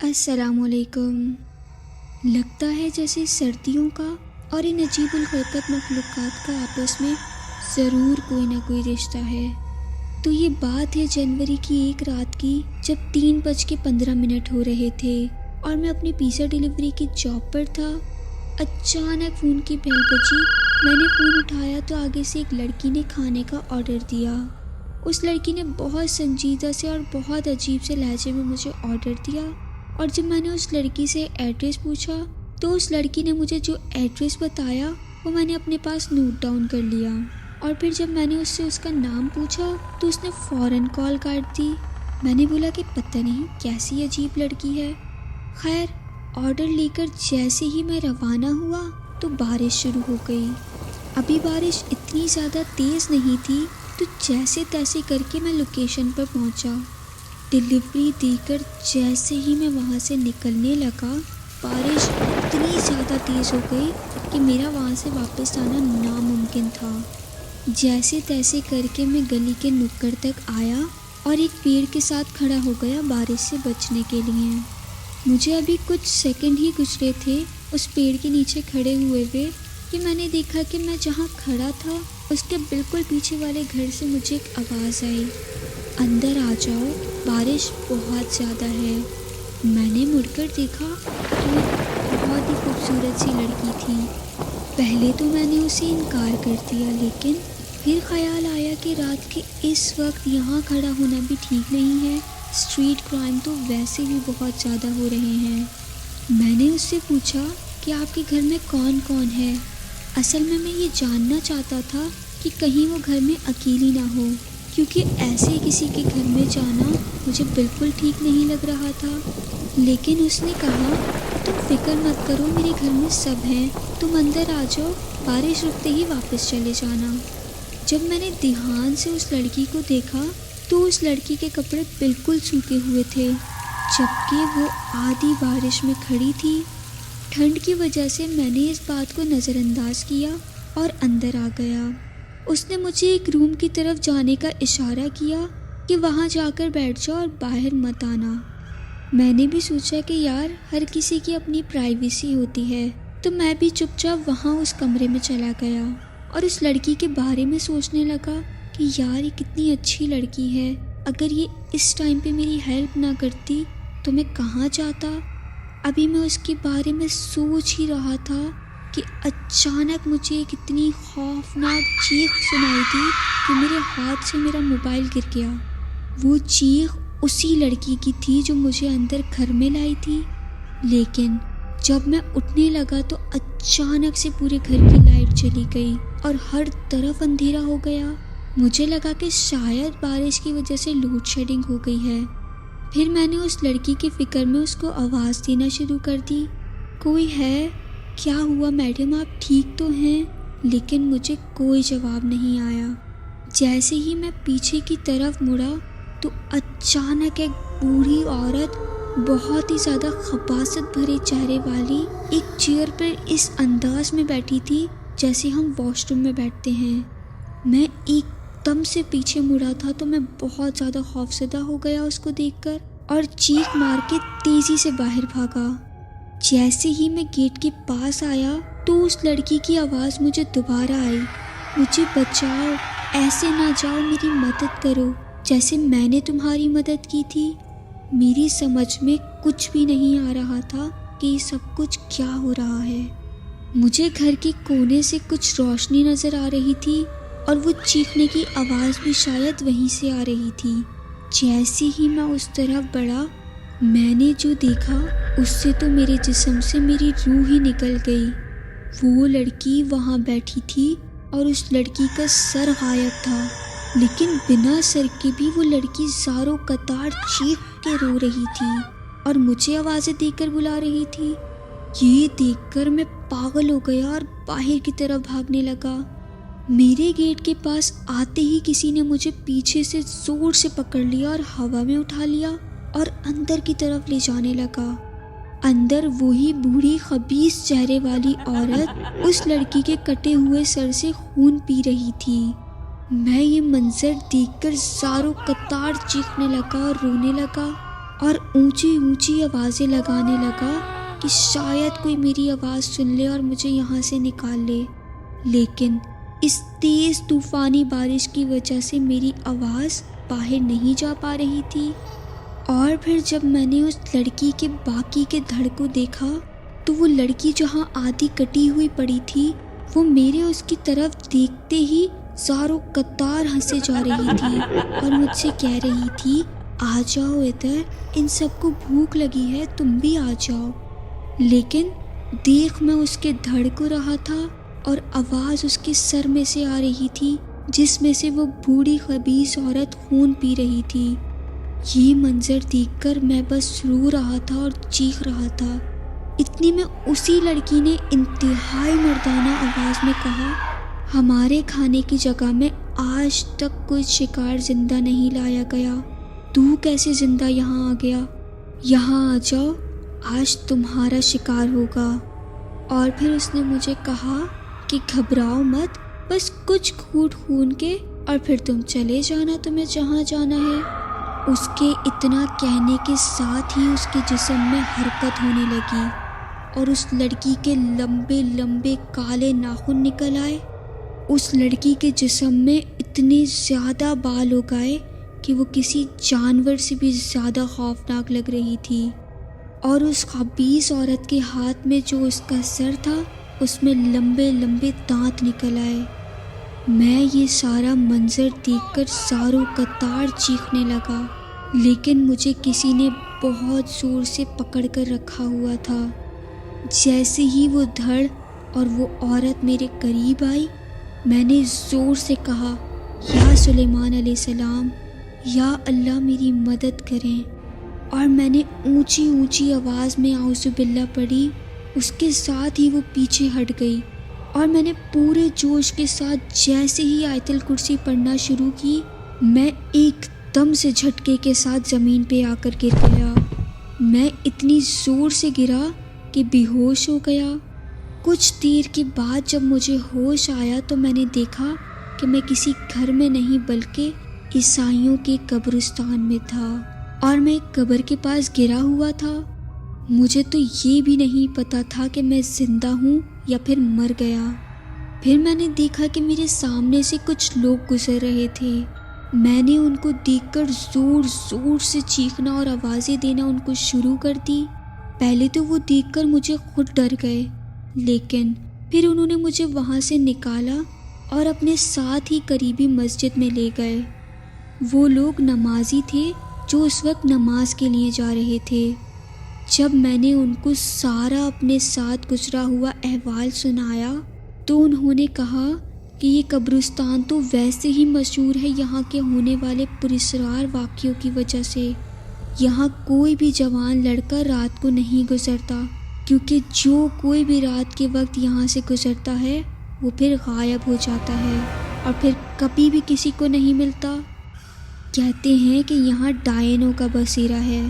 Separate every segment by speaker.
Speaker 1: السلام علیکم۔ لگتا ہے جیسے سردیوں کا اور ان عجیب الحرکت مخلوقات کا آپس میں ضرور کوئی نہ کوئی رشتہ ہے۔ تو یہ بات ہے جنوری کی ایک رات کی، جب 3:15 ہو رہے تھے اور میں اپنی پیزا ڈیلیوری کی جاب پر تھا۔ اچانک فون کی بیل بجی۔ میں نے فون اٹھایا تو آگے سے ایک لڑکی نے کھانے کا آرڈر دیا۔ اس لڑکی نے بہت سنجیدہ سے اور بہت عجیب سے لہجے میں مجھے آرڈر دیا، اور جب میں نے اس لڑکی سے ایڈریس پوچھا تو اس لڑکی نے مجھے جو ایڈریس بتایا وہ میں نے اپنے پاس نوٹ ڈاؤن کر لیا، اور پھر جب میں نے اس سے اس کا نام پوچھا تو اس نے فوراً کال کاٹ دی۔ میں نے بولا کہ پتہ نہیں کیسی عجیب لڑکی ہے۔ خیر، آرڈر لے کر جیسے ہی میں روانہ ہوا تو بارش شروع ہو گئی۔ ابھی بارش اتنی زیادہ تیز نہیں تھی، تو جیسے تیسے کر کے میں لوکیشن پر پہنچا۔ ڈیلیوری دے کر جیسے ہی میں وہاں سے نکلنے لگا، بارش اتنی زیادہ تیز ہو گئی کہ میرا وہاں سے واپس آنا ناممکن تھا۔ جیسے تیسے کر کے میں گلی کے نکڑ تک آیا اور ایک پیڑ کے ساتھ کھڑا ہو گیا بارش سے بچنے کے لیے۔ مجھے ابھی کچھ سیکنڈ ہی گزرے تھے اس پیڑ کے نیچے کھڑے ہوئے کہ میں نے دیکھا کہ میں جہاں کھڑا تھا اس کے بالکل پیچھے والے گھر سے مجھے ایک آواز آئی، اندر آ جاؤ، بارش بہت زیادہ ہے۔ میں نے مڑ کر دیکھا تو ایک بہت ہی خوبصورت سی لڑکی تھی۔ پہلے تو میں نے اسے انکار کر دیا، لیکن پھر خیال آیا کہ رات کے اس وقت یہاں کھڑا ہونا بھی ٹھیک نہیں ہے، اسٹریٹ کرائم تو ویسے بھی بہت زیادہ ہو رہے ہیں۔ میں نے اس سے پوچھا کہ آپ کے گھر میں کون کون ہے۔ اصل میں یہ جاننا چاہتا تھا کہ کہیں وہ گھر میں اکیلی نہ ہو، کیونکہ ایسے کسی کے گھر میں جانا مجھے بالکل ٹھیک نہیں لگ رہا تھا۔ لیکن اس نے کہا، تم فکر مت کرو، میرے گھر میں سب ہیں، تم اندر آ جاؤ، بارش رکتے ہی واپس چلے جانا۔ جب میں نے دھیان سے اس لڑکی کو دیکھا تو اس لڑکی کے کپڑے بالکل سوکھے ہوئے تھے، جبکہ وہ آدھی بارش میں کھڑی تھی۔ ٹھنڈ کی وجہ سے میں نے اس بات کو نظر انداز کیا اور اندر آ گیا۔ اس نے مجھے ایک روم کی طرف جانے کا اشارہ کیا کہ وہاں جا کر بیٹھ جاؤ اور باہر مت آنا۔ میں نے بھی سوچا کہ یار، ہر کسی کی اپنی پرائیویسی ہوتی ہے، تو میں بھی چپ چاپ وہاں اس کمرے میں چلا گیا اور اس لڑکی کے بارے میں سوچنے لگا کہ یار، یہ کتنی اچھی لڑکی ہے، اگر یہ اس ٹائم پہ میری ہیلپ نہ کرتی تو میں کہاں جاتا۔ ابھی میں اس کے بارے میں سوچ ہی رہا تھا کہ اچانک مجھے ایک اتنی خوفناک چیخ سنائی دی کہ میرے ہاتھ سے میرا موبائل گر گیا۔ وہ چیخ اسی لڑکی کی تھی جو مجھے اندر گھر میں لائی تھی، لیکن جب میں اٹھنے لگا تو اچانک سے پورے گھر کی لائٹ چلی گئی اور ہر طرف اندھیرا ہو گیا۔ مجھے لگا کہ شاید بارش کی وجہ سے لوڈ شیڈنگ ہو گئی ہے۔ پھر میں نے اس لڑکی کی فکر میں اس کو آواز دینا شروع کر دی، کوئی ہے؟ کیا ہوا میڈم، آپ ٹھیک تو ہیں؟ لیکن مجھے کوئی جواب نہیں آیا۔ جیسے ہی میں پیچھے کی طرف مڑا تو اچانک ایک بوڑھی عورت بہت ہی زیادہ خباثت بھرے چہرے والی ایک چیئر پر اس انداز میں بیٹھی تھی جیسے ہم واش روم میں بیٹھتے ہیں۔ میں ایک دم سے پیچھے مڑا تھا تو میں بہت زیادہ خوفزدہ ہو گیا اس کو دیکھ کر، اور چیخ مار کے تیزی سے باہر بھاگا۔ جیسے ہی میں گیٹ کے پاس آیا تو اس لڑکی کی آواز مجھے دوبارہ آئی، مجھے بچاؤ، ایسے نہ جاؤ، میری مدد کرو جیسے میں نے تمہاری مدد کی تھی۔ میری سمجھ میں کچھ بھی نہیں آ رہا تھا کہ یہ سب کچھ کیا ہو رہا ہے۔ مجھے گھر کے کونے سے کچھ روشنی نظر آ رہی تھی اور وہ چیخنے کی آواز بھی شاید وہیں سے آ رہی تھی۔ جیسے ہی میں اس طرف بڑھا، میں نے جو دیکھا اس سے تو میرے جسم سے میری روح ہی نکل گئی۔ وہ لڑکی وہاں بیٹھی تھی اور اس لڑکی کا سر غائب تھا، لیکن بنا سر کے بھی وہ لڑکی زاروں قطار چیخ کے رو رہی تھی اور مجھے آوازیں دے کر بلا رہی تھی۔ یہ دیکھ کر میں پاگل ہو گیا اور باہر کی طرف بھاگنے لگا۔ میرے گیٹ کے پاس آتے ہی کسی نے مجھے پیچھے سے زور سے پکڑ لیا اور ہوا میں اٹھا لیا اور اندر کی طرف لے جانے لگا۔ اندر وہی بوڑھی خبیث چہرے والی عورت اس لڑکی کے کٹے ہوئے سر سے خون پی رہی تھی۔ میں یہ منظر دیکھ کر زاروں قطار چیخنے لگا اور رونے لگا، اور اونچی اونچی آوازیں لگانے لگا کہ شاید کوئی میری آواز سن لے اور مجھے یہاں سے نکال لے، لیکن اس تیز طوفانی بارش کی وجہ سے میری آواز باہر نہیں جا پا رہی تھی۔ اور پھر جب میں نے اس لڑکی کے باقی کے دھڑ کو دیکھا تو وہ لڑکی جہاں آدھی کٹی ہوئی پڑی تھی وہ میرے اس کی طرف دیکھتے ہی زاروں قطار ہنسے جا رہی تھی اور مجھ سے کہہ رہی تھی، آ جاؤ ادھر، ان سب کو بھوک لگی ہے، تم بھی آ جاؤ۔ لیکن دیکھ میں اس کے دھڑ کو رہا تھا اور آواز اس کے سر میں سے آ رہی تھی جس میں سے وہ بوڑھی خبیث عورت خون پی رہی تھی۔ یہ منظر دیکھ کر میں بس رو رہا تھا اور چیخ رہا تھا۔ اتنی میں اسی لڑکی نے انتہائی مردانہ آواز میں کہا، ہمارے کھانے کی جگہ میں آج تک کوئی شکار زندہ نہیں لایا گیا، تو کیسے زندہ یہاں آ گیا؟ یہاں آ جاؤ، آج تمہارا شکار ہوگا۔ اور پھر اس نے مجھے کہا کہ گھبراؤ مت، بس کچھ گھونٹ خون کے اور پھر تم چلے جانا، تمہیں جہاں جانا ہے۔ اس کے اتنا کہنے کے ساتھ ہی اس کے جسم میں حرکت ہونے لگی اور اس لڑکی کے لمبے لمبے کالے ناخن نکل آئے۔ اس لڑکی کے جسم میں اتنے زیادہ بال ہو گئے کہ وہ کسی جانور سے بھی زیادہ خوفناک لگ رہی تھی، اور اس خبیث عورت کے ہاتھ میں جو اس کا سر تھا اس میں لمبے لمبے دانت نکل آئے۔ میں یہ سارا منظر دیکھ کر زاروں قطار چیخنے لگا، لیکن مجھے کسی نے بہت زور سے پکڑ کر رکھا ہوا تھا۔ جیسے ہی وہ دھڑ اور وہ عورت میرے قریب آئی، میں نے زور سے کہا، یا سلیمان علیہ السلام، یا اللہ میری مدد کریں، اور میں نے اونچی اونچی آواز میں اعوذ باللہ پڑھی۔ اس کے ساتھ ہی وہ پیچھے ہٹ گئی اور میں نے پورے جوش کے ساتھ جیسے ہی آیت الکرسی پڑھنا شروع کی، میں ایک دم سے جھٹکے کے ساتھ زمین پہ آ کر گر گیا۔ میں اتنی زور سے گرا کہ بے ہوش ہو گیا۔ کچھ دیر کے بعد جب مجھے ہوش آیا تو میں نے دیکھا کہ میں کسی گھر میں نہیں بلکہ عیسائیوں کے قبرستان میں تھا، اور میں ایک قبر کے پاس گرا ہوا تھا۔ مجھے تو یہ بھی نہیں پتا تھا کہ میں زندہ ہوں یا پھر مر گیا۔ پھر میں نے دیکھا کہ میرے سامنے سے کچھ لوگ گزر رہے تھے۔ میں نے ان کو دیکھ کر زور زور سے چیخنا اور آوازیں دینا ان کو شروع کر دی۔ پہلے تو وہ دیکھ کر مجھے خود ڈر گئے، لیکن پھر انہوں نے مجھے وہاں سے نکالا اور اپنے ساتھ ہی قریبی مسجد میں لے گئے۔ وہ لوگ نمازی تھے جو اس وقت نماز کے لیے جا رہے تھے۔ جب میں نے ان کو سارا اپنے ساتھ گزرا ہوا احوال سنایا تو انہوں نے کہا کہ یہ قبرستان تو ویسے ہی مشہور ہے یہاں کے ہونے والے پراسرار واقعوں کی وجہ سے۔ یہاں کوئی بھی جوان لڑکا رات کو نہیں گزرتا، کیونکہ جو کوئی بھی رات کے وقت یہاں سے گزرتا ہے وہ پھر غائب ہو جاتا ہے اور پھر کبھی بھی کسی کو نہیں ملتا۔ کہتے ہیں کہ یہاں ڈائنوں کا بسیرا ہے۔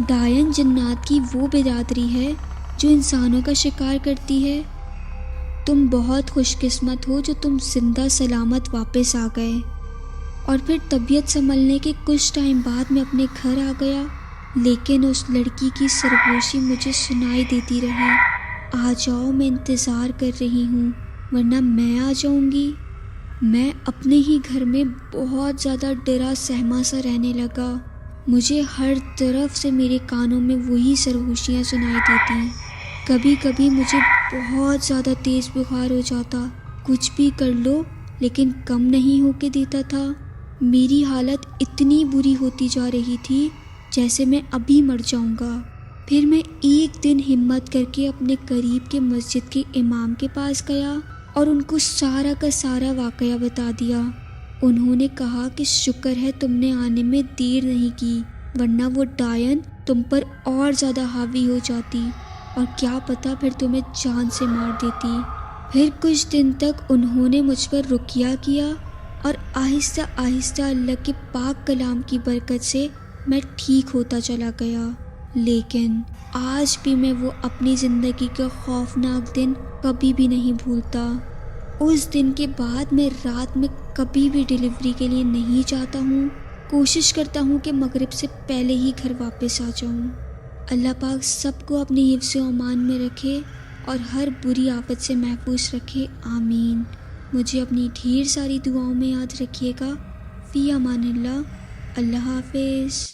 Speaker 1: ڈائن جنات کی وہ برادری ہے جو انسانوں کا شکار کرتی ہے۔ تم بہت خوش قسمت ہو جو تم زندہ سلامت واپس آ گئے۔ اور پھر طبیعت سنبھلنے کے کچھ ٹائم بعد میں اپنے گھر آ گیا، لیکن اس لڑکی کی سرگوشی مجھے سنائی دیتی رہی، آ جاؤ، میں انتظار کر رہی ہوں، ورنہ میں آ جاؤں گی۔ میں اپنے ہی گھر میں بہت زیادہ ڈرا سہما سا رہنے لگا۔ مجھے ہر طرف سے میرے کانوں میں وہی سرگوشیاں سنائی دیتی۔ کبھی کبھی مجھے بہت زیادہ تیز بخار ہو جاتا، کچھ بھی کر لو لیکن کم نہیں ہو کے دیتا تھا۔ میری حالت اتنی بری ہوتی جا رہی تھی جیسے میں ابھی مر جاؤں گا۔ پھر میں ایک دن ہمت کر کے اپنے قریب کے مسجد کے امام کے پاس گیا اور ان کو سارا کا سارا واقعہ بتا دیا۔ انہوں نے کہا کہ شکر ہے تم نے آنے میں دیر نہیں کی، ورنہ وہ ڈائن تم پر اور زیادہ حاوی ہو جاتی اور کیا پتا پھر تمہیں جان سے مار دیتی۔ پھر کچھ دن تک انہوں نے مجھ پر رقیہ کیا اور آہستہ آہستہ اللہ کے پاک کلام کی برکت سے میں ٹھیک ہوتا چلا گیا۔ لیکن آج بھی میں وہ اپنی زندگی کا خوفناک دن کبھی بھی نہیں بھولتا۔ اس دن کے بعد میں رات میں کبھی بھی ڈیلیوری کے لیے نہیں جاتا ہوں۔ کوشش کرتا ہوں کہ مغرب سے پہلے ہی گھر واپس آ جاؤں۔ اللہ پاک سب کو اپنے حفظ و امان میں رکھے اور ہر بری آفت سے محفوظ رکھے، آمین۔ مجھے اپنی ڈھیر ساری دعاؤں میں یاد رکھیے گا۔ فی امان اللہ۔ اللہ حافظ۔